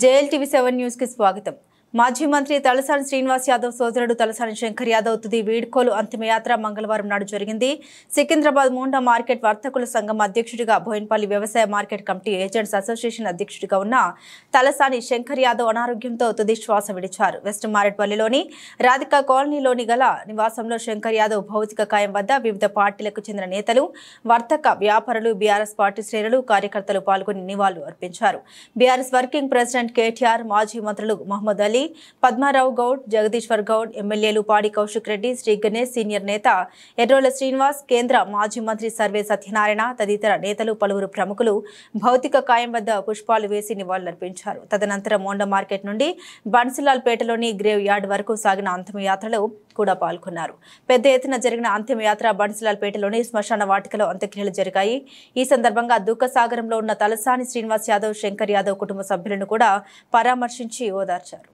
JLTV 7 news కి స్వాగతం. మాజీ మంత్రి తలసాని శ్రీనివాస్ యాదవ్ సోదరుడు తలసాని శంకర్ యాదవ్ తుది వీడ్కోలు అంతిమయాత్ర మంగళవారం నాడు జరిగింది. సికింద్రాబాద్ మూండా మార్కెట్ వర్తకుల సంఘం అధ్యక్షుడిగా, బోయిన్పల్లి వ్యవసాయ మార్కెట్ కమిటీ ఏజెంట్స్ అసోసియేషన్ అధ్యక్షుడిగా ఉన్న తలసాని శంకర్ యాదవ్ అనారోగ్యంతో తుది శ్వాస విడిచారు. వెస్ట్ మారేట్పల్లిలోని రాధికా కాలనీలోని గల నివాసంలో శంకర్ యాదవ్ భౌతిక కాయం వద్ద వివిధ పార్టీలకు చెందిన నేతలు, వర్తక వ్యాపారులు, బీఆర్ఎస్ పార్టీ శ్రేణులు, కార్యకర్తలు పాల్గొని నివాళులు అర్పించారు. బీఆర్ఎస్ వర్కింగ్ ప్రెసిడెంట్ కేటీఆర్, మాజీ మంత్రులు మహమ్మద్ అలీ, పద్మారావు గౌడ్, జగదీశ్వర్ గౌడ్, ఎమ్మెల్యేలు పాడి కౌశిక్ రెడ్డి, శ్రీ గణేష్, సీనియర్ నేత ఎర్రోల శ్రీనివాస్, కేంద్ర మాజీ మంత్రి సర్వే సత్యనారాయణ తదితర నేతలు, పలువురు ప్రముఖులు భౌతిక కాయం వద్ద పుష్పాలు వేసి నివాళులర్పించారు. తదనంతరం మోండా మార్కెట్ నుండి బన్సిలాల్ పేటలోని గ్రేవ్ యార్డ్ వరకు సాగిన అంతిమయాత్రలో కూడా పాల్గొన్నారు. పెద్ద ఎత్తున జరిగిన అంతిమయాత్ర బన్సిలాల్ పేటలోని శ్మశాన వాటికలో అంత్యక్రియలు జరిగాయి. ఈ సందర్భంగా దుఃఖసాగరంలో ఉన్న తలసాని శ్రీనివాస్ యాదవ్, శంకర్ యాదవ్ కుటుంబ సభ్యులను కూడా పరామర్శించి ఓదార్చారు.